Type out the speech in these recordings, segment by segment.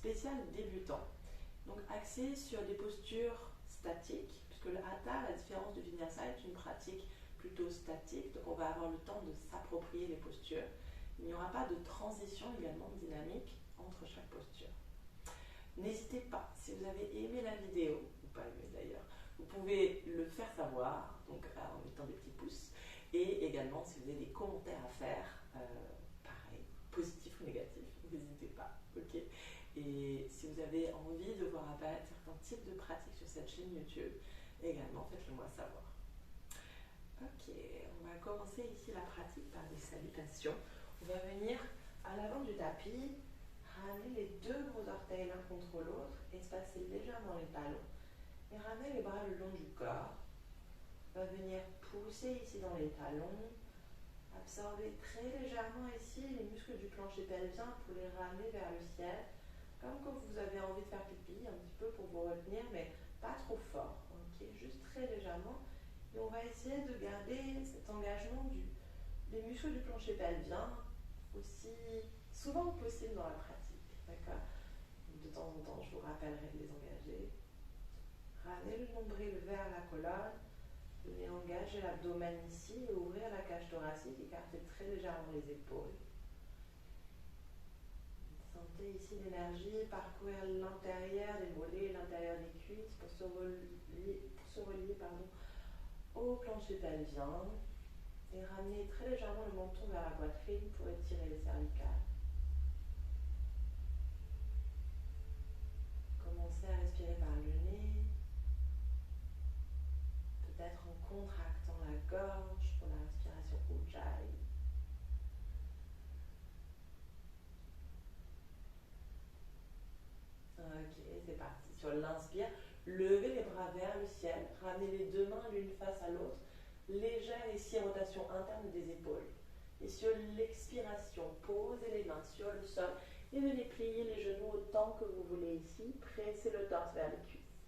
spécial débutant. Donc axé sur des postures statiques, puisque le Hatha, à la différence du Vinyasa, est une pratique plutôt statique, donc on va avoir le temps de s'approprier les postures. Il n'y aura pas de transition également dynamique entre chaque posture. N'hésitez pas, si vous avez aimé la vidéo, ou pas aimé d'ailleurs, vous pouvez le faire savoir, donc en mettant des petits pouces, et également si vous avez des commentaires à faire, pareil, positifs ou négatifs, n'hésitez pas, ok. Et si vous avez envie de voir apparaître certains types de pratiques sur cette chaîne YouTube, également faites-le moi savoir. Ok, on va commencer ici la pratique par des salutations. On va venir à l'avant du tapis, ramener les deux gros orteils l'un contre l'autre, espacer légèrement les talons et ramener les bras le long du corps. On va venir pousser ici dans les talons, absorber très légèrement ici les muscles du plancher pelvien pour les ramener vers le ciel, comme quand vous avez envie de faire pipi, un petit peu pour vous retenir, mais pas trop fort, ok, juste très légèrement. Et on va essayer de garder cet engagement des muscles du plancher pelvien aussi souvent que possible dans la pratique, d'accord. De temps en temps, je vous rappellerai de les engager. Ramener le nombril vers la colonne, venez engager l'abdomen ici et ouvrir la cage thoracique, écarter très légèrement les épaules. Sentez ici l'énergie parcourir l'intérieur des mollets, l'intérieur des cuisses pour se relier au plancher pelvien et ramener très légèrement le menton vers la poitrine pour étirer les cervicales. Commencez à respirer par le nez, peut-être en contractant la gorge pour la respiration Ujjayi. Ok, c'est parti. Sur l'inspire, levez les bras vers le ciel, ramenez les deux mains l'une face à l'autre, légère ici rotation interne des épaules. Et sur l'expiration, posez les mains sur le sol et venez plier les genoux autant que vous voulez ici, pressez le torse vers les cuisses.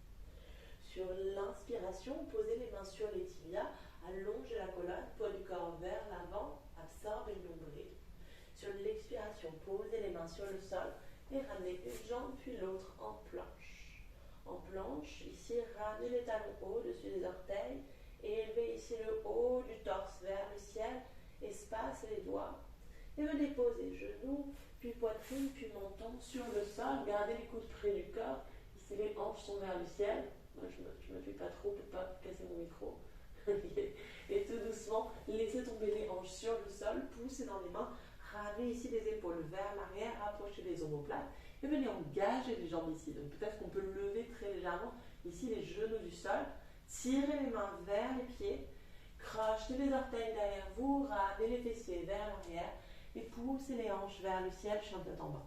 Sur l'inspiration, posez les mains sur les tibias, allongez la colonne, poids du corps vers l'avant, absorbez le nombril. Sur l'expiration, posez les mains sur le sol et ramenez une jambe puis l'autre en planche. En planche, ici, ramenez les talons au-dessus des orteils et élevez ici le haut du torse vers le ciel, espace les doigts et venez poser genoux, puis poitrine, puis menton sur le sol. Gardez les coudes près du corps. Ici, les hanches sont vers le ciel. Moi, je me fuis pas trop pour ne pas casser mon micro. Et tout doucement, laissez tomber les hanches sur le sol, poussez dans les mains, ramenez ici les épaules vers l'arrière, rapprochez les omoplates et venez engager les jambes ici. Donc peut-être qu'on peut lever très légèrement ici les genoux du sol, tirez les mains vers les pieds, crochetez les orteils derrière vous, ramenez les fessiers vers l'arrière et poussez les hanches vers le ciel, chien de tête en bas.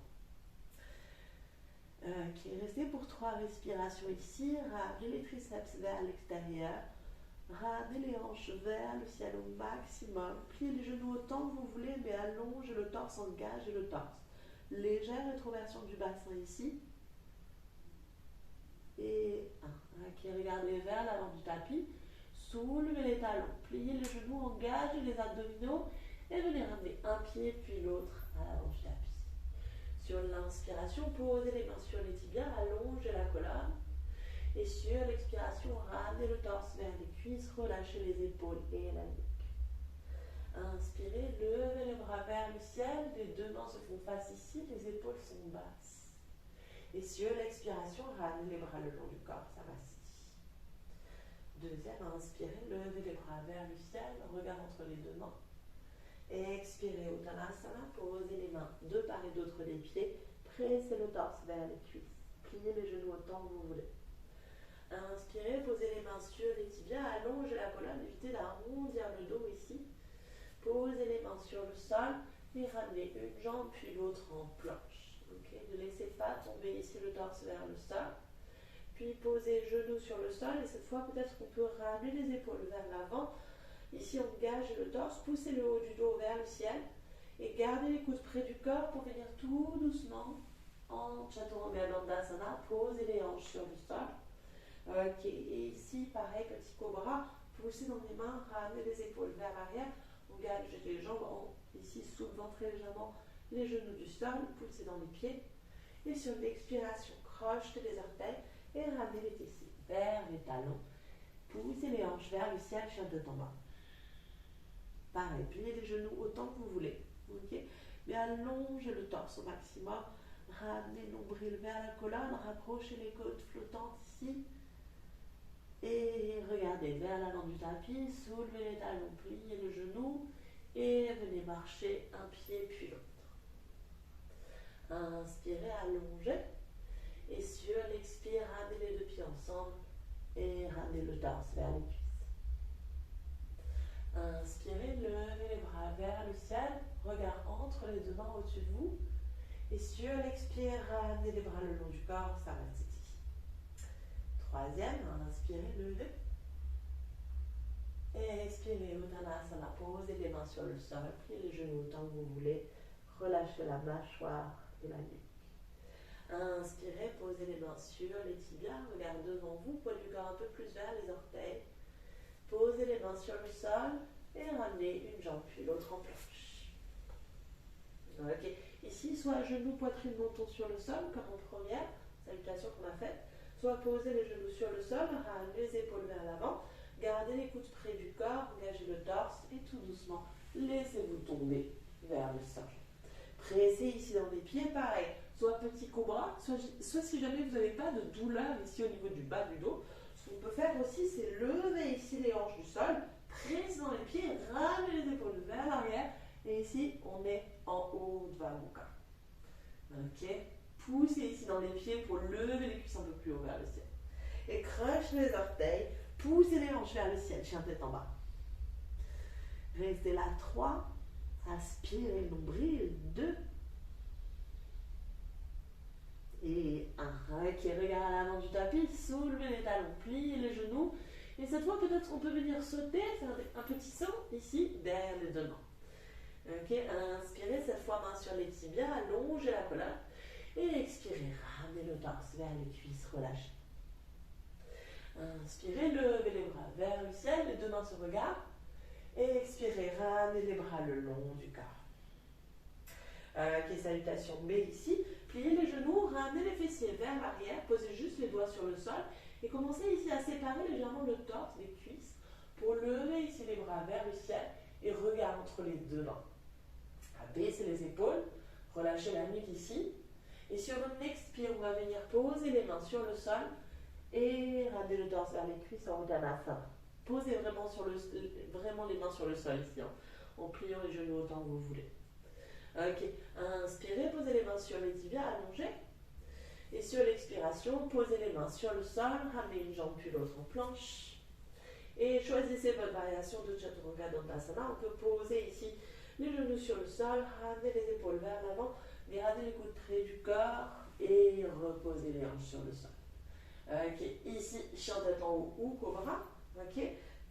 Ok, restez pour 3 respirations ici, ramenez les triceps vers l'extérieur. Ramenez les hanches vers le ciel au maximum. Pliez les genoux autant que vous voulez, mais allongez le torse, engagez le torse. Légère rétroversion du bassin ici. Et ok, regardez vers l'avant du tapis. Soulevez les talons, pliez les genoux, engagez les abdominaux et venez ramener un pied puis l'autre à l'avant du tapis. Sur l'inspiration, posez les mains sur les tibias, allongez la colonne. Et sur l'expiration, ramenez le torse vers les cuisses, relâchez les épaules et la nuque. Inspirez, levez les bras vers le ciel, les deux mains se font face ici, les épaules sont basses. Et sur l'expiration, ramenez les bras le long du corps, ça va ici. Deuxième, inspirez, levez les bras vers le ciel, regard entre les deux mains. Expirez, Uttanasana, posez les mains de part et d'autre des pieds, pressez le torse vers les cuisses, pliez les genoux autant que vous voulez. Inspirez, posez les mains sur les tibias, allongez la colonne, évitez d'arrondir le dos ici. Posez les mains sur le sol et ramenez une jambe puis l'autre en planche. Okay, ne laissez pas tomber ici le torse vers le sol. Puis posez genoux sur le sol et cette fois peut-être qu'on peut ramener les épaules vers l'avant. Ici on gage le torse, poussez le haut du dos vers le ciel et gardez les coudes près du corps pour venir tout doucement en Chaturanga Dandasana. Posez les hanches sur le sol. Ok, et ici, pareil, petit cobra, poussez dans les mains, ramenez les épaules vers l'arrière, engagez les jambes, ici soulevant très légèrement les genoux du sol, poussez dans les pieds, Et sur l'expiration, crochetez les orteils et ramenez les ici vers les talons. Poussez les hanches vers le ciel, chien tête en bas. Pareil, pliez les genoux autant que vous voulez. Okay? Mais allongez le torse au maximum. Ramenez le nombril vers la colonne. Rapprochez les côtes flottantes ici. Et regardez vers l'avant du tapis. Soulevez les talons, pliez le genou. Et venez marcher un pied puis l'autre. Inspirez, allongez. Et sur l'expire, ramenez les deux pieds ensemble. Et ramenez le torse vers les cuisses. Inspirez, levez les bras vers le ciel, regard entre les deux mains au-dessus de vous. Et sur l'expire, ramenez les bras le long du corps, Sarasvati. Troisième, inspirez, levez. Et expirez, Uttanasana, posez les mains sur le sol, pliez les genoux autant que vous voulez. Relâchez la mâchoire et la nuque. Inspirez, posez les mains sur les tibias, regard devant vous, poids du corps un peu plus vers les orteils. Posez les mains sur le sol et ramenez une jambe puis l'autre en planche. Ok. Ici, soit genoux, poitrine, menton sur le sol, comme en première salutation qu'on a faite, soit posez les genoux sur le sol, ramenez les épaules vers l'avant, gardez les coudes près du corps, engagez le torse et tout doucement, laissez-vous tomber vers le sol. Pressez ici dans les pieds, pareil, soit petit cobra, soit si jamais vous n'avez pas de douleur ici au niveau du bas du dos, ce qu'on peut faire aussi, c'est lever ici les hanches du sol, presser dans les pieds, ramener les épaules vers l'arrière, et ici, on est en haut de Vamuka. Ok. Poussez ici dans les pieds pour lever les cuisses un peu plus haut vers le ciel. Et crochez les orteils, poussez les hanches vers le ciel, chien tête en bas. Restez là, 3. Aspirez le nombril, 2. Et 1. Ok, regard à l'avant du tapis, soulevez les talons, pliez les genoux. Et cette fois, peut-être qu'on peut venir sauter, faire un petit saut ici, derrière les deux mains. Ok, inspirez, cette fois main sur les tibias, allongez la colonne. Et expirez, ramenez le torse vers les cuisses, relâchez. Inspirez, levez les bras vers le ciel, les deux mains se regardent. Et expirez, ramenez les bras le long du corps. Ok, salutation B ici. Pliez les genoux, ramenez les fessiers vers l'arrière, posez juste les doigts sur le sol. Et commencez ici à séparer légèrement le torse des cuisses pour lever ici les bras vers le ciel et regard entre les deux mains. Baissez les épaules, relâchez la nuque ici. Et sur une expire, on va venir poser les mains sur le sol et ramener le torse vers les cuisses en Uttanasana. Posez vraiment, vraiment les mains sur le sol ici, en pliant les genoux autant que vous voulez. Ok, inspirez, posez les mains sur les tibias, allongez. Et sur l'expiration, posez les mains sur le sol, ramenez une jambe puis l'autre en planche. Et choisissez votre variation de Chaturanga Dandasana. On peut poser ici les genoux sur le sol, ramenez les épaules vers l'avant, gardez les coudes près du corps et reposez les hanches sur le sol. Ok, ici, chien tête en haut ou cobra. Ok,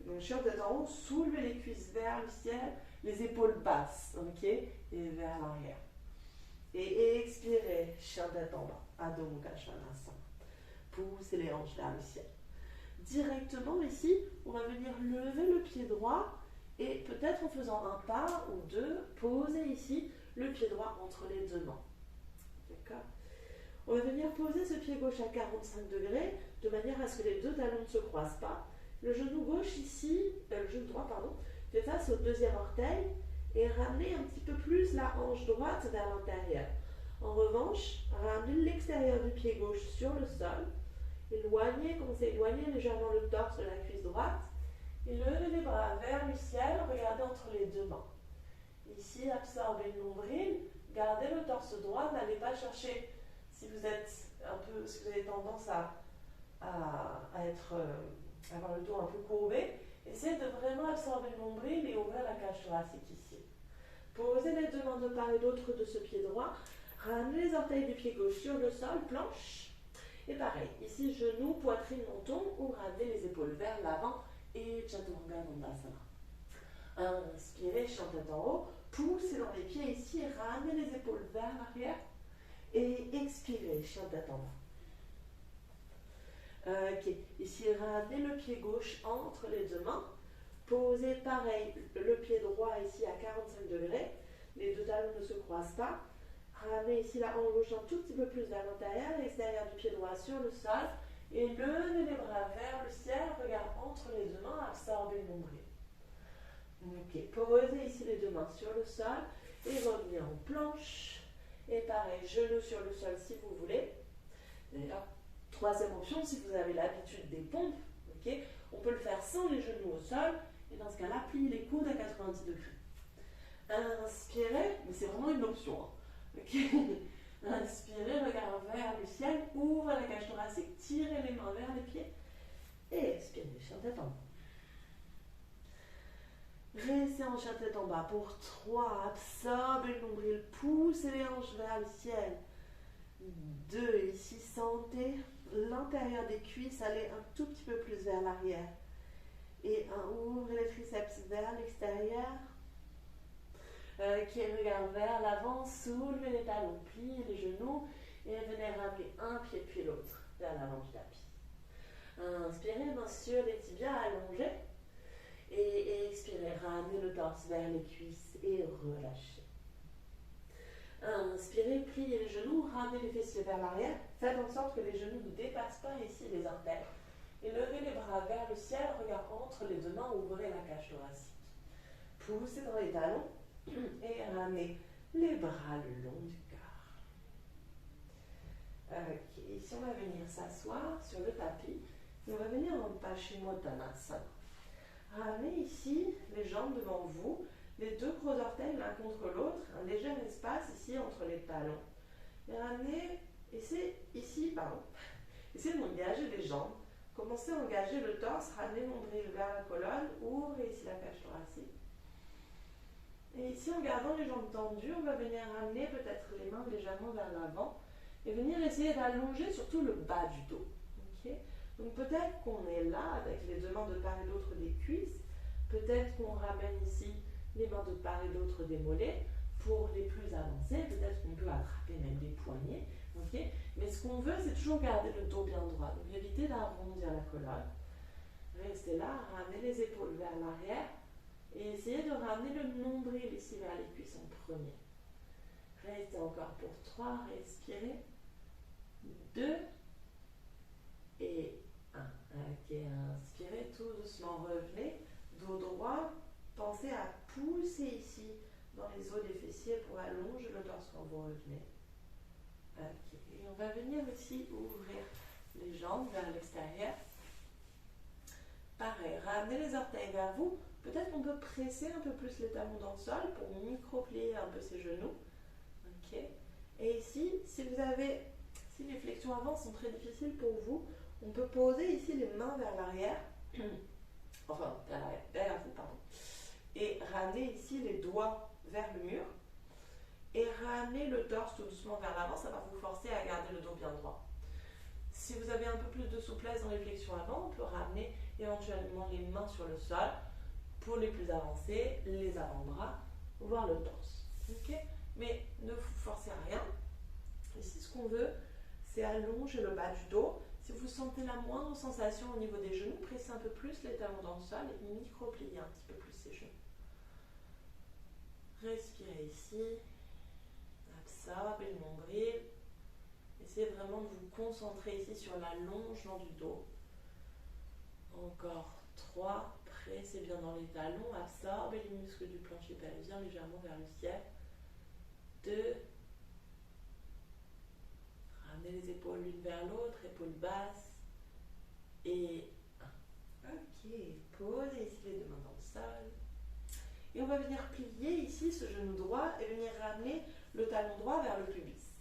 donc chien tête en haut, soulevez les cuisses vers le ciel, les épaules basses, ok, et vers l'arrière. Et expirez, chien tête en bas, Adho Mukha Svanasana. Poussez les hanches vers le ciel. Directement ici, on va venir lever le pied droit et peut-être en faisant un pas ou deux, poser ici le pied droit entre les deux mains. D'accord ? On va venir poser ce pied gauche à 45 degrés de manière à ce que les deux talons ne se croisent pas. Le genou gauche ici, le genou droit pardon, fait face au deuxième orteil et ramenez un petit peu plus la hanche droite vers l'intérieur. En revanche, ramenez l'extérieur du pied gauche sur le sol. Commencez à éloigner légèrement le torse de la cuisse droite. Et levez les bras vers le ciel, regardez entre les deux mains. Ici, absorbez le nombril, gardez le torse droit, n'allez pas chercher, si vous avez tendance à avoir le dos un peu courbé, essayez de vraiment absorber le nombril et ouvrir la cage thoracique ici. Posez les deux mains de part et d'autre de ce pied droit, ramenez les orteils du pied gauche sur le sol, planche. Et pareil, ici, genoux, poitrine, menton, ou ramenez les épaules vers l'avant et Chaturanga Dandasana. Inspirez, chien tête en haut, poussez dans les pieds ici, ramenez les épaules vers l'arrière et expirez, chien tête en bas. Ok, ici, ramenez le pied gauche entre les deux mains, posez pareil, le pied droit ici à 45 degrés, les deux talons ne se croisent pas, Ramenez ici la hanche gauche un tout petit peu plus vers l'intérieur, l'extérieur du pied droit sur le sol. Et levez les bras vers le ciel, regard entre les deux mains, absorbez le nombril. Ok, posez ici les deux mains sur le sol et revenez en planche. Et pareil, genoux sur le sol si vous voulez. D'ailleurs, troisième option, si vous avez l'habitude des pompes, okay, on peut le faire sans les genoux au sol. Et dans ce cas-là, pliez les coudes à 90 degrés. Inspirez, mais c'est vraiment une option. Hein. Okay. Inspirez, regard vers le ciel, ouvrez la cage thoracique, tirez les mains vers les pieds. Et expirez, chien tête en bas. Restez en chien tête en bas pour 3. Absorbez le nombril, poussez les hanches vers le ciel. 2. Ici, sentez l'intérieur des cuisses aller un tout petit peu plus vers l'arrière. Et 1. Ouvrez les triceps vers l'extérieur. Qui regarde vers l'avant, soulevez les talons, pliez les genoux et venez ramener un pied puis l'autre vers l'avant du tapis. Inspirez, bien sûr, les tibias allongés et expirez, ramenez le torse vers les cuisses et relâchez. Inspirez, pliez les genoux, ramenez les fessiers vers l'arrière, faites en sorte que les genoux ne dépassent pas ici les orteils et levez les bras vers le ciel, regard entre les deux mains, ouvrez la cage thoracique. Poussez dans les talons. Et ramenez les bras le long du corps. Ok, ici on va venir s'asseoir sur le tapis. Et on va venir en Paschimottanasana. Ramenez ici les jambes devant vous, les deux gros orteils l'un contre l'autre, un léger espace ici entre les talons. Et ramenez, essayez d'engager les jambes. Commencez à engager le torse, ramenez le nombril vers la colonne, ouvrez ici la cage thoracique. Et ici, en gardant les jambes tendues, on va venir ramener peut-être les mains légèrement vers l'avant et venir essayer d'allonger surtout le bas du dos. Okay. Donc peut-être qu'on est là avec les deux mains de part et d'autre des cuisses, peut-être qu'on ramène ici les mains de part et d'autre des mollets. Pour les plus avancés, peut-être qu'on peut attraper même les poignets. Okay. Mais ce qu'on veut, c'est toujours garder le dos bien droit. Donc évitez d'arrondir la colonne. Restez là, ramenez les épaules vers l'arrière. Et essayez de ramener le nombril ici vers les cuisses en premier. Restez encore pour 3, respirez. 2 et 1. Ok, inspirez tout doucement, revenez. Dos droit, pensez à pousser ici dans les os des fessiers pour allonger le torse quand vous revenez. Ok, et on va venir aussi ouvrir les jambes vers l'extérieur. Pareil, ramenez les orteils vers vous. Peut-être qu'on peut presser un peu plus les talons dans le sol pour micro-plier un peu ses genoux. Okay. Et ici, si les flexions avant sont très difficiles pour vous, on peut poser ici les mains vers l'arrière, enfin derrière vous, pardon, et ramener ici les doigts vers le mur et ramener le torse tout doucement vers l'avant, ça va vous forcer à garder le dos bien droit. Si vous avez un peu plus de souplesse dans les flexions avant, on peut ramener éventuellement les mains sur le sol. Pour les plus avancés, les avant-bras, voire le torse. Okay. Mais ne vous forcez à rien. Ici, ce qu'on veut, c'est allonger le bas du dos. Si vous sentez la moindre sensation au niveau des genoux, pressez un peu plus les talons dans le sol et micro-pliez un petit peu plus ses genoux. Respirez ici. Absorbez le nombril. Essayez vraiment de vous concentrer ici sur l'allongement du dos. Encore 3. Pressez bien dans les talons, absorbez les muscles du plancher pelvien légèrement vers le ciel. 2. Ramenez les épaules l'une vers l'autre, épaules basses. Et 1. Ok, posez ici les deux mains dans le sol. Et on va venir plier ici ce genou droit et venir ramener le talon droit vers le pubis.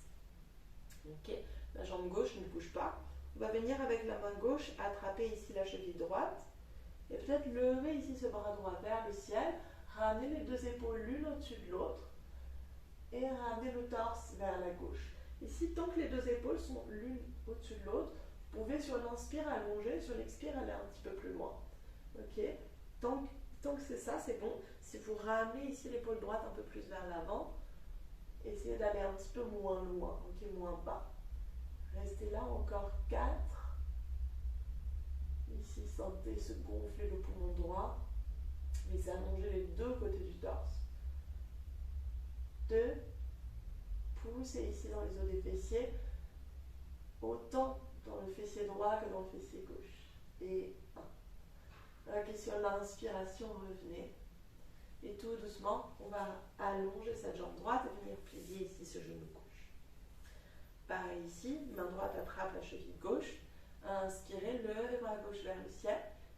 Ok, la jambe gauche ne bouge pas. On va venir avec la main gauche attraper ici la cheville droite. Et peut-être lever ici ce bras droit vers le ciel, ramener les deux épaules l'une au-dessus de l'autre et ramener le torse vers la gauche. Ici, tant que les deux épaules sont l'une au-dessus de l'autre, vous pouvez sur l'inspire allonger, sur l'expire aller un petit peu plus loin. Ok. Tant que c'est ça, c'est bon. Si vous ramenez ici l'épaule droite un peu plus vers l'avant, essayez d'aller un petit peu moins loin, ok, moins bas. Restez là encore 4. Ici, sentez se gonfler le poumon droit et s'allonger les deux côtés du torse. 2, poussez ici dans les os des fessiers, autant dans le fessier droit que dans le fessier gauche. Et 1. Ok, sur l'inspiration, revenez. Et tout doucement, on va allonger cette jambe droite et venir plier ici ce genou gauche. Pareil ici, main droite attrape la cheville gauche. Inspirez, levez bras gauche vers le ciel.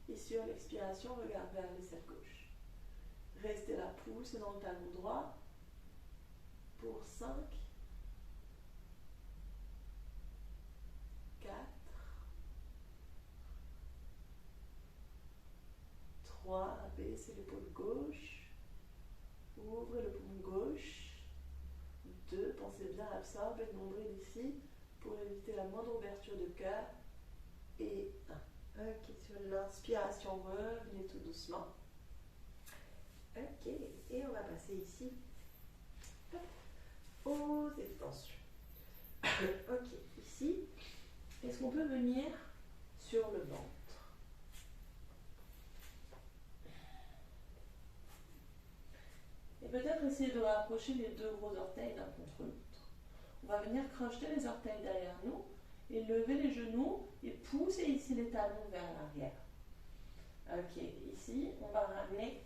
Et sur l'expiration, regarde vers l'aisselle gauche. Restez là, poussez dans le talon droit. Pour 5, 4, 3, abaissez l'épaule gauche. Ouvrez le poumon gauche. 2, pensez bien à absorber le nombril ici pour éviter la moindre ouverture de cœur. Et 1. Ok, sur l'inspiration, revenez tout doucement. Ok, et on va passer ici aux extensions. Ok, ici, est-ce qu'on peut venir sur le ventre? Et peut-être essayer de rapprocher les deux gros orteils l'un contre l'autre. On va venir crocheter les orteils derrière nous et lever les genoux et pousser ici les talons vers l'arrière. Ok, ici, on va ramener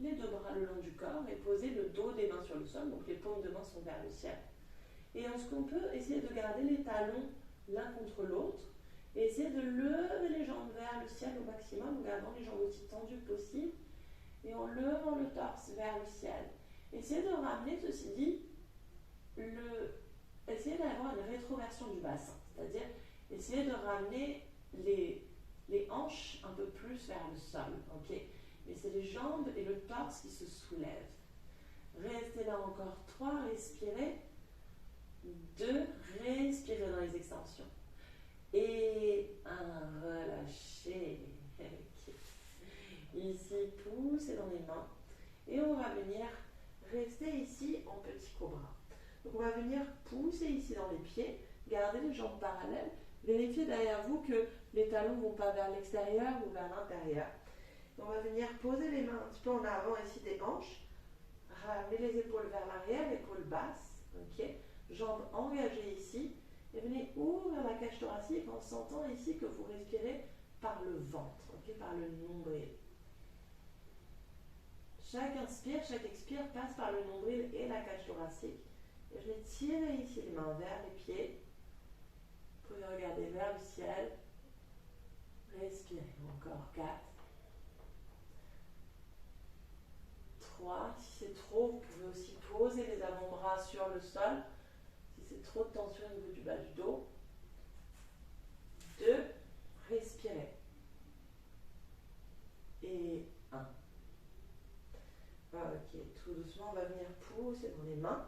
les deux bras le long du corps et poser le dos des mains sur le sol, donc les paumes de main sont vers le ciel. Et ensuite, on peut essayer de garder les talons l'un contre l'autre et essayer de lever les jambes vers le ciel au maximum, en gardant les jambes aussi tendues que possible et en levant le torse vers le ciel. Essayez de ramener, ceci dit, essayez d'avoir une rétroversion du bassin, c'est-à-dire essayez de ramener les hanches un peu plus vers le sol, ok? Mais c'est les jambes et le torse qui se soulèvent. Restez là encore 3, respirez. 2, respirez dans les extensions. Et 1, relâchez. Ici, poussez dans les mains. Et on va venir rester ici en petit cobra. Donc on va venir pousser ici dans les pieds, garder les jambes parallèles, vérifiez derrière vous que les talons ne vont pas vers l'extérieur ou vers l'intérieur. On va venir poser les mains un petit peu en avant ici des hanches, ramener les épaules vers l'arrière, épaules basses, ok, jambes engagées ici, et venez ouvrir la cage thoracique en sentant ici que vous respirez par le ventre, ok, par le nombril. Chaque inspire, chaque expire passe par le nombril et la cage thoracique. Et je vais tirer ici les mains vers les pieds. Vous pouvez regarder vers le ciel. Respirez. Encore 4. 3. Si c'est trop, vous pouvez aussi poser les avant-bras sur le sol. Si c'est trop de tension au niveau du bas du dos. 2. Respirez. Et 1. Ok, tout doucement, on va venir pousser dans les mains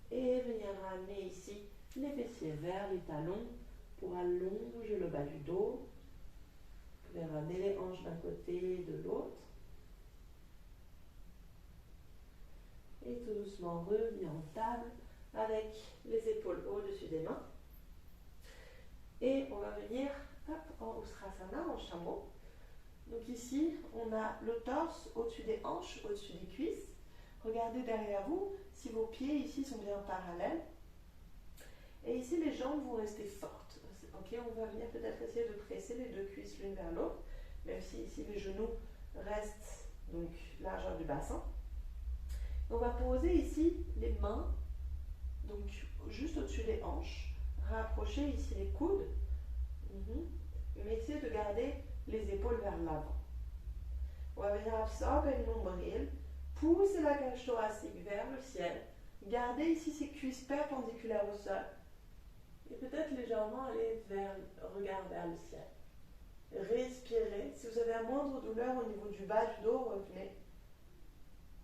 et venir ramener ici les fessiers vers les talons pour allonger le bas du dos. Vous pouvez ramener les hanches d'un côté et de l'autre. Et tout doucement revenir en table avec les épaules au-dessus des mains. Et on va venir en Ustrasana, en chameau. Donc ici, on a le torse au-dessus des hanches, au-dessus des cuisses. Regardez derrière vous si vos pieds ici sont bien parallèles. Et ici, les jambes vont rester fortes. Ok, on va venir peut-être essayer de presser les deux cuisses l'une vers l'autre, même si ici les genoux restent donc largeur du bassin. On va poser ici les mains, donc juste au-dessus des hanches. Rapprocher ici les coudes. Mais essayez de garder les épaules vers l'avant. On va venir absorber le nombril, pousser la cage thoracique vers le ciel, garder ici ses cuisses perpendiculaires au sol et peut-être légèrement aller regard vers le ciel. Respirez. Si vous avez la moindre douleur au niveau du bas du dos, revenez.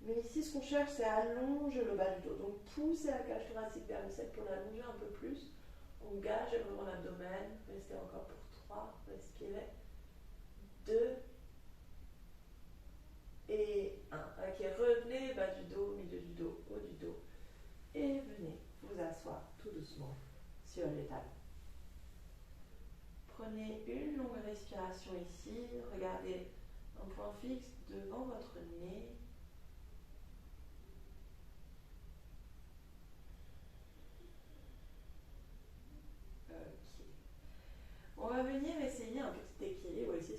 Mais ici, ce qu'on cherche, c'est allonger le bas du dos. Donc, poussez la cage thoracique vers le ciel pour l'allonger un peu plus. Engagez vraiment l'abdomen. Restez encore pour 3. Respirez. 2 et 1. Ok, revenez, bas du dos, milieu du dos, haut du dos. Et venez vous asseoir tout doucement sur les talons. Prenez une longue respiration ici. Regardez un point fixe devant votre nez.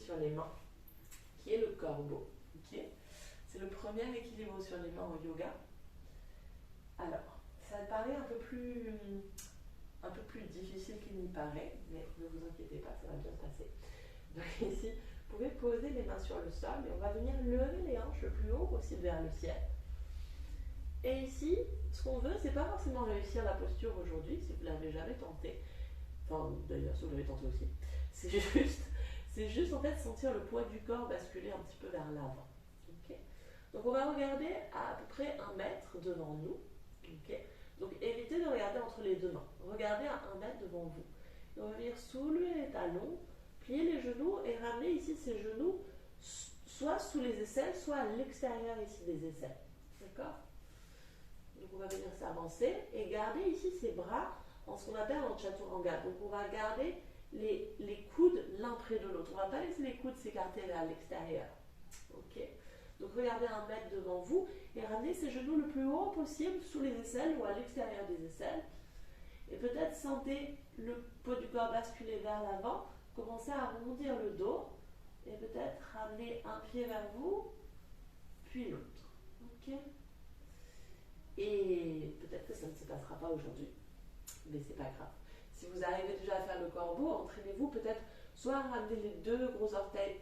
sur les mains, qui est le corbeau. Okay, c'est le premier équilibre sur les mains au yoga. Alors, ça paraît un peu plus difficile qu'il n'y paraît, mais ne vous inquiétez pas, ça va bien se passer. Donc ici, vous pouvez poser les mains sur le sol et on va venir lever les hanches le plus haut possible vers le ciel. Et ici, ce qu'on veut, c'est pas forcément réussir la posture aujourd'hui, si vous ne l'avez jamais tenté. Enfin, d'ailleurs, si vous l'avez tenté aussi. C'est juste en fait sentir le poids du corps basculer un petit peu vers l'avant. Okay, donc on va regarder à peu près 1 mètre devant nous. Okay, donc évitez de regarder entre les deux mains. Regardez à 1 mètre devant vous. Et on va venir soulever les talons, plier les genoux et ramener ici ces genoux soit sous les aisselles, soit à l'extérieur ici des aisselles. D'accord? Donc on va venir s'avancer et garder ici ses bras en ce qu'on appelle en chaturanga. Donc on va garder les coudes l'un près de l'autre. On ne va pas laisser les coudes s'écarter vers l'extérieur. Ok? Donc regardez 1 mètre devant vous et ramenez ces genoux le plus haut possible sous les aisselles ou à l'extérieur des aisselles. Et peut-être sentez le poids du corps basculer vers l'avant. Commencez à arrondir le dos et peut-être ramener un pied vers vous, puis l'autre. Ok? Et peut-être que ça ne se passera pas aujourd'hui, mais c'est pas grave. Si vous arrivez déjà à faire le corbeau, entraînez-vous peut-être soit à ramener les 2 gros orteils,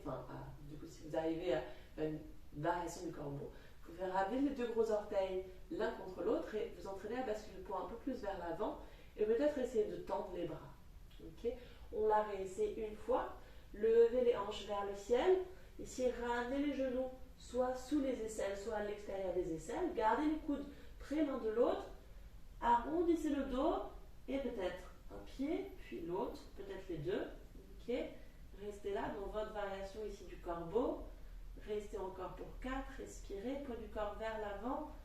du coup si vous arrivez à faire une variation du corbeau, vous pouvez ramener les 2 gros orteils l'un contre l'autre et vous entraîner à basculer le poids un peu plus vers l'avant et peut-être essayer de tendre les bras. Okay, on l'a réessayé une fois, levez les hanches vers le ciel, ici ramenez les genoux soit sous les aisselles, soit à l'extérieur des aisselles, gardez les coudes près l'un de l'autre, arrondissez le dos et peut-être un pied, puis l'autre, peut-être les 2. Okay, restez là dans votre variation ici du corbeau. Restez encore pour 4, respirez, poids du corps vers l'avant,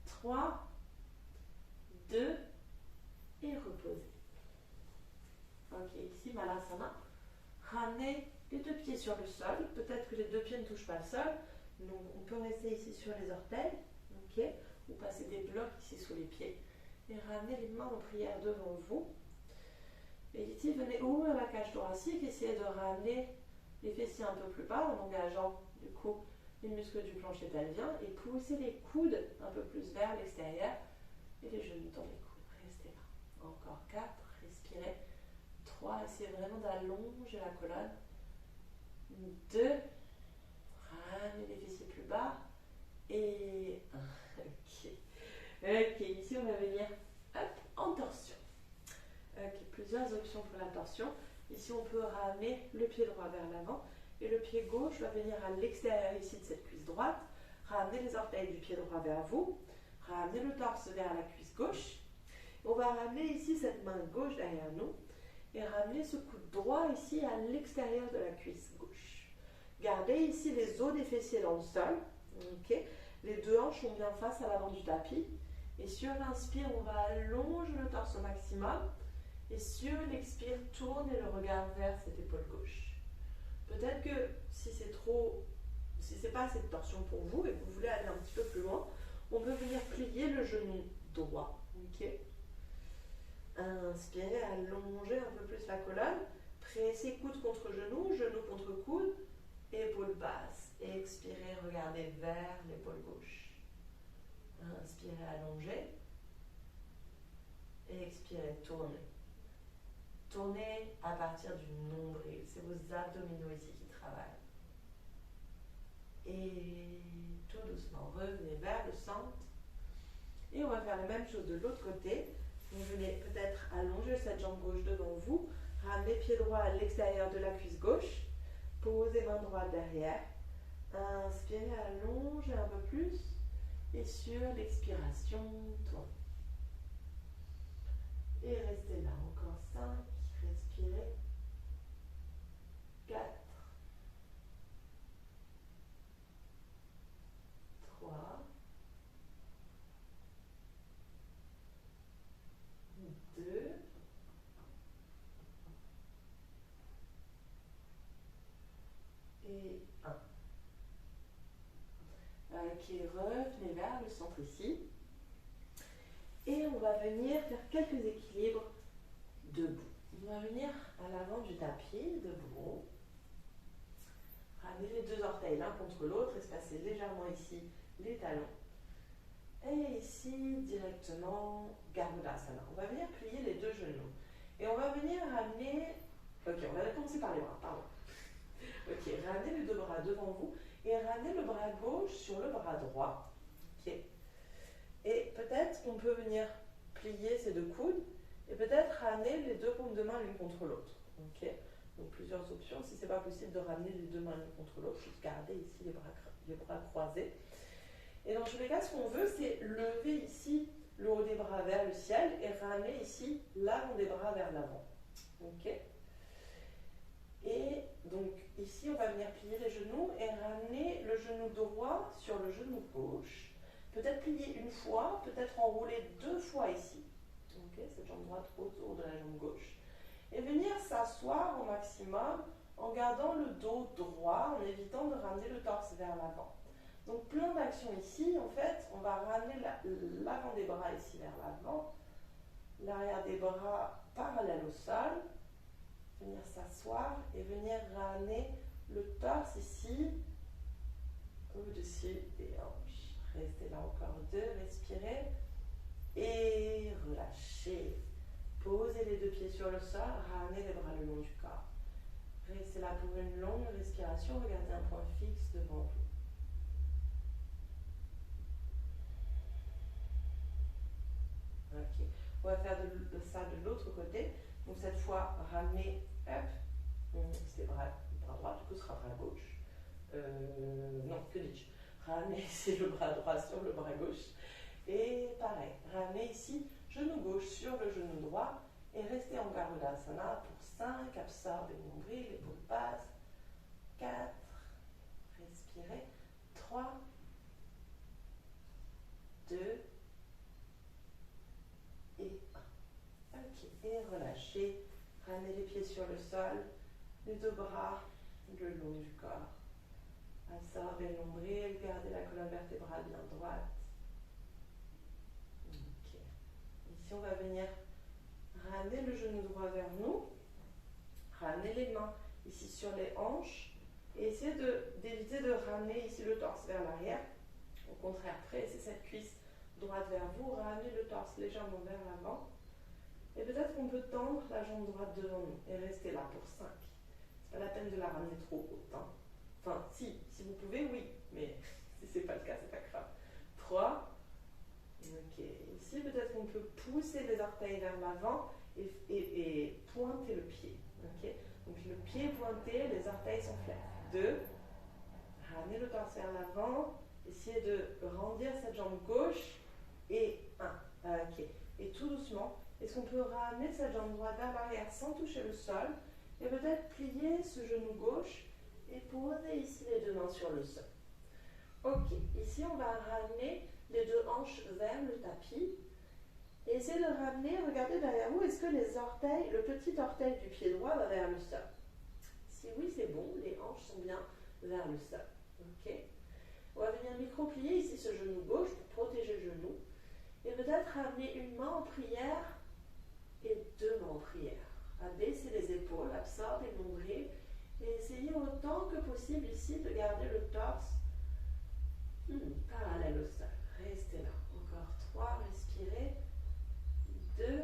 3, 2 et reposez. Ok, ici Malasana, ramenez les 2 pieds sur le sol, peut-être que les 2 pieds ne touchent pas le sol, donc on peut rester ici sur les orteils, ok, ou passer des blocs ici sous les pieds, et ramenez les mains en prière devant vous. Et ici, venez ouvrir la cage thoracique, essayez de ramener les fessiers un peu plus bas en engageant du coup les muscles du plancher pelvien et poussez les coudes un peu plus vers l'extérieur et les genoux dans les coudes. Restez là. Encore 4, respirez. 3, essayez vraiment d'allonger la colonne. 2, ramenez les fessiers plus bas. Et 1. Ok, ici on va venir en torsion. Plusieurs options pour la torsion. Ici, on peut ramener le pied droit vers l'avant et le pied gauche va venir à l'extérieur ici de cette cuisse droite. Ramenez les orteils du pied droit vers vous. Ramenez le torse vers la cuisse gauche. On va ramener ici cette main gauche derrière nous et ramener ce coude droit ici à l'extérieur de la cuisse gauche. Gardez ici les os des fessiers dans le sol. Okay. Les 2 hanches sont bien face à l'avant du tapis. Et sur l'inspire, on va allonger le torse au maximum. Et sur l'expire, tournez le regard vers cette épaule gauche. Peut-être que si c'est pas assez de torsion pour vous et que vous voulez aller un petit peu plus loin, on peut venir plier le genou droit. Okay. Inspirez, allongez un peu plus la colonne. Pressez coude contre genou, genou contre coude, épaule basse. Expirez, regardez vers l'épaule gauche. Inspirez, allongez. Expirez, tournez. Tournez à partir du nombril. C'est vos abdominaux ici qui travaillent. Et tout doucement, revenez vers le centre. Et on va faire la même chose de l'autre côté. Vous venez peut-être allonger cette jambe gauche devant vous. Ramenez pied droit à l'extérieur de la cuisse gauche. Posez main droite derrière. Inspirez, allongez un peu plus. Et sur l'expiration, tournez. Et restez là, encore 5. Respirez. 4. 3. 2. Et 1. Ok, revenez vers le centre ici. Et on va venir faire quelques équilibres debout. On va venir à l'avant du tapis, debout. orteils l'un contre l'autre, espacer légèrement ici les talons. Et ici, directement, Garudasana. On va venir plier les deux genoux. Et on va venir ramener... Ok, on va commencer par les bras, pardon. Ok, ramenez les deux bras devant vous et ramenez le bras gauche sur le bras droit. Ok. Et peut-être qu'on peut venir plier ces deux coudes et peut-être ramener les deux paumes de main l'une contre l'autre. Ok. Donc plusieurs options. Si ce n'est pas possible de ramener les deux mains l'une contre l'autre, juste garder ici les bras croisés. Et dans tous les cas, ce qu'on veut, c'est lever ici le haut des bras vers le ciel et ramener ici l'avant des bras vers l'avant. Ok. Et donc ici, on va venir plier les genoux et ramener le genou droit sur le genou gauche. Peut-être plier une fois, peut-être enrouler deux fois ici. Ok, cette jambe droite autour de la jambe gauche. Et venir s'asseoir au maximum en gardant le dos droit, en évitant de ramener le torse vers l'avant. Donc plein d'actions ici. En fait, on va ramener l'avant des bras ici vers l'avant, l'arrière des bras parallèle au sol, venir s'asseoir et venir ramener le torse ici au-dessus des hanches. Restez là encore deux, respirez et relâchez. Posez les deux pieds sur le sol, ramenez les bras le long du corps. Restez là pour une longue respiration, regardez un point fixe devant vous. Ok, on va faire ça de l'autre côté. Donc cette fois, ramenez, hop, c'est bras droit, du coup ce sera bras gauche. Non, que dis-je? Ramenez ici le bras droit sur le bras gauche. Et pareil, ramenez ici genou gauche sur le genou droit et restez en Garudasana pour 5, absorbez le nombril, épaule basse, 4, respirez, 3, 2 et 1. Ok, et relâchez, ramenez les pieds sur le sol, les deux bras le long du corps. Absorbez le nombril, gardez la colonne vertébrale bien droite. Ok. Ici, on va venir ramener le genou droit vers nous, ramener les mains ici sur les hanches et essayez d'éviter de ramener ici le torse vers l'arrière. Au contraire, pressez cette cuisse droite vers vous, ramenez le torse légèrement vers l'avant. Et peut-être qu'on peut tendre la jambe droite devant nous et rester là pour 5. C'est pas la peine de la ramener trop haute. Hein. Enfin, si vous pouvez, oui, mais si c'est pas le cas, c'est pas grave. 3. Ok, ici peut-être qu'on peut pousser les orteils vers l'avant et pointer le pied. Okay, donc le pied pointé, les orteils sont fléchis. 2. Ramenez le torse vers l'avant. Essayez de rendir cette jambe gauche. Et 1. Ok. Et tout doucement, est-ce qu'on peut ramener cette jambe droite vers l'arrière sans toucher le sol? Et peut-être plier ce genou gauche et poser ici les deux mains sur le sol. Ok. Ici, on va ramener les deux hanches vers le tapis. Et essayez de ramener, regardez derrière vous, est-ce que les orteils, le petit orteil du pied droit va vers le sol? Si oui, c'est bon, les hanches sont bien vers le sol. Ok. On va venir micro-plier ici ce genou gauche pour protéger le genou. Et peut-être ramener une main en prière et deux mains en prière. Abaissez les épaules, absorbez le nombril et essayez autant que possible ici de garder le torse parallèle au sol. Restez là. Encore 3, respirez. 2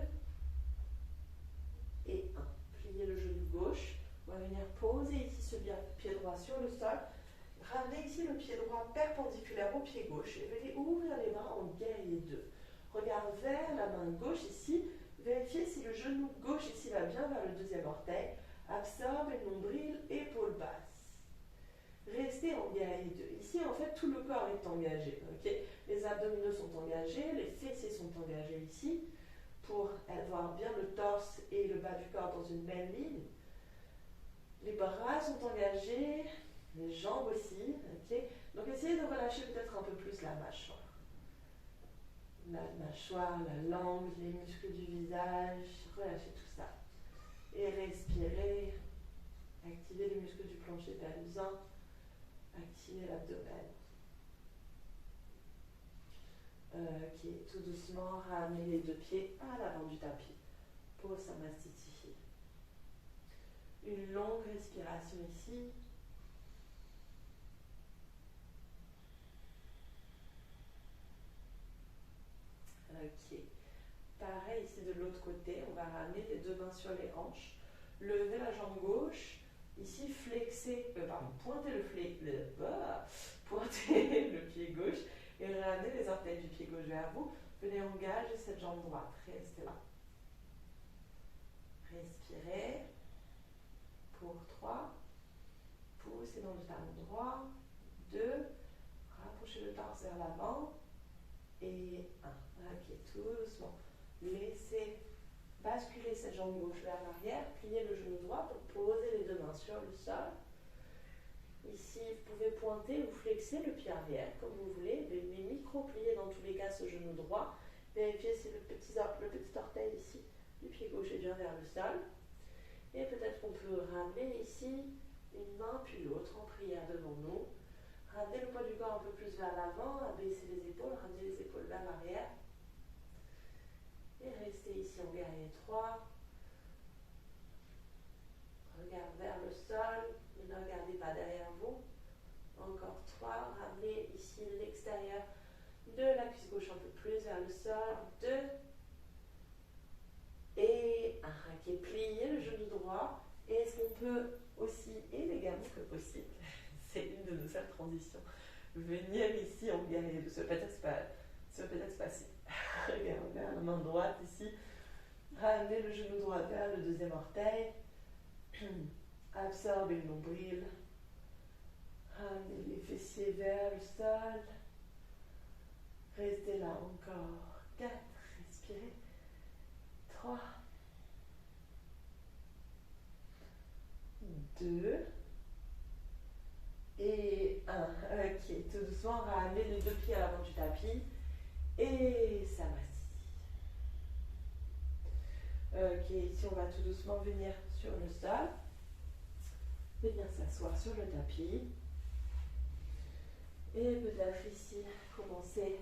et 1. Pliez le genou gauche. On va venir poser ici ce pied droit sur le sol. Ramenez ici le pied droit perpendiculaire au pied gauche et venez ouvrir les mains en guerrier 2. Regard vers la main gauche ici. Vérifiez si le genou gauche ici va bien vers le deuxième orteil. Absorbez le nombril, épaule basse. Restez en guerrier 2. Ici, en fait, tout le corps est engagé. Okay, les abdominaux sont engagés, les fessiers sont engagés ici pour avoir bien le torse et le bas du corps dans une même ligne. Les bras sont engagés, les jambes aussi. Okay, donc, essayez de relâcher peut-être un peu plus la mâchoire. La mâchoire, la langue, les muscles du visage, relâchez tout ça. Et respirez, activez les muscles du plancher pelvien, activez l'abdomen. Ok, tout doucement, ramenez les deux pieds à l'avant du tapis pour Samastiti. Une longue respiration ici. côté, on va ramener les deux mains sur les hanches, lever la jambe gauche, ici pointer pointer le pied gauche et ramener les orteils du pied gauche vers vous. Venez engager cette jambe droite, restez là. Respirez pour 3, poussez dans le talon droit, 2, rapprochez le torse vers l'avant et 1. Ok, tout doucement. Laissez basculer cette jambe gauche vers l'arrière, pliez le genou droit pour poser les deux mains sur le sol. Ici, vous pouvez pointer ou flexer le pied arrière comme vous voulez, mais micro-plier dans tous les cas ce genou droit. Vérifiez si le petit orteil ici du pied gauche est bien vers le sol. Et peut-être qu'on peut ramener ici une main puis l'autre en prière devant nous. Ramenez le poids du corps un peu plus vers l'avant, abaissez les épaules, ramenez les épaules vers l'arrière. Et restez ici en guerrier 3. Regardez vers le sol, ne regardez pas derrière vous. Encore 3, ramenez ici l'extérieur de la cuisse gauche un peu plus vers le sol. 2. Et 1. Ok, pliez le genou droit. Et est-ce qu'on peut aussi, élégamment que possible, c'est une de nos seules transitions, venir ici en guerrier 2. Ça peut être facile. Regardez vers la main droite ici. Ramenez le genou droit vers le deuxième orteil. Absorbez le nombril. Ramenez les fessiers vers le sol. Restez là encore. 4. Respirez. 3. 2. Et 1. Ok, tout doucement, ramenez les deux pieds à l'avant du tapis. Et ça m'assied. Ok, ici on va tout doucement venir sur le sol. Venir s'asseoir sur le tapis. Et peut-être ici, commencer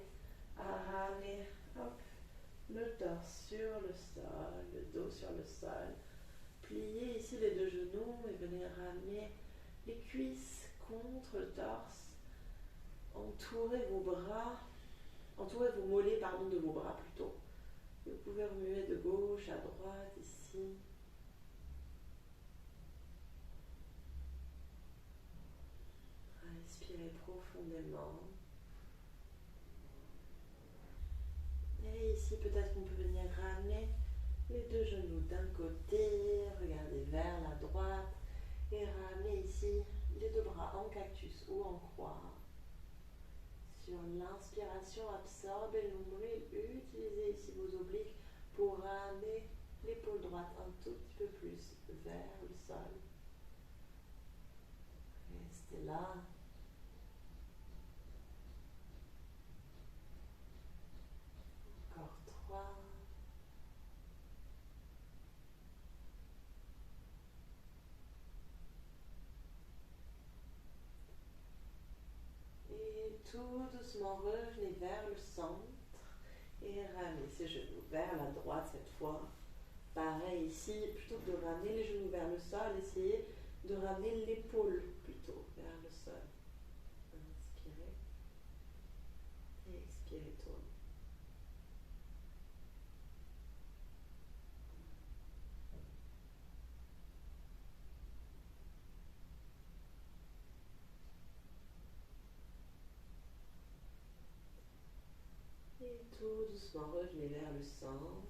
à ramener le torse sur le sol, le dos sur le sol. Pliez ici les deux genoux et venez ramener les cuisses contre le torse. Entourez vos mollets de vos bras plutôt. Vous pouvez remuer de gauche à droite ici. Respirez profondément. Et ici, peut-être qu'on peut venir ramener les deux genoux d'un côté, regardez vers la droite et ramener ici les deux bras en cactus ou en croix. Sur l'inspiration, absorbez le nombril, utilisez ici vos obliques pour ramener l'épaule droite un tout petit peu plus vers le sol. Restez là. Encore 3. Et tout doucement, revenez vers le centre et ramenez ces genoux vers la droite cette fois. Pareil ici, plutôt que de ramener les genoux vers le sol, essayez de ramener l'épaule plutôt vers le sol. Inspirez et expirez, tournez. Et tout doucement, revenez vers le centre.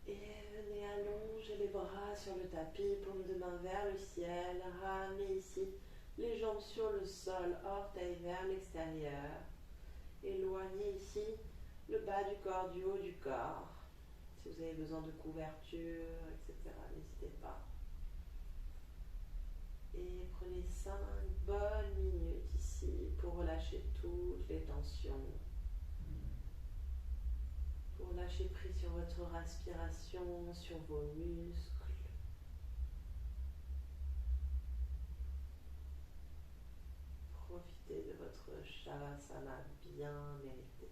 Et venez allonger les bras sur le tapis, paume de main vers le ciel. Ramenez ici les jambes sur le sol, orteils vers l'extérieur. Éloignez ici le bas du corps du haut du corps. Si vous avez besoin de couverture, etc., n'hésitez pas. Et prenez 5 bonnes minutes ici pour relâcher toutes les tensions. Pour lâcher prise sur votre respiration, sur vos muscles. Profitez de votre Shavasana bien mérité.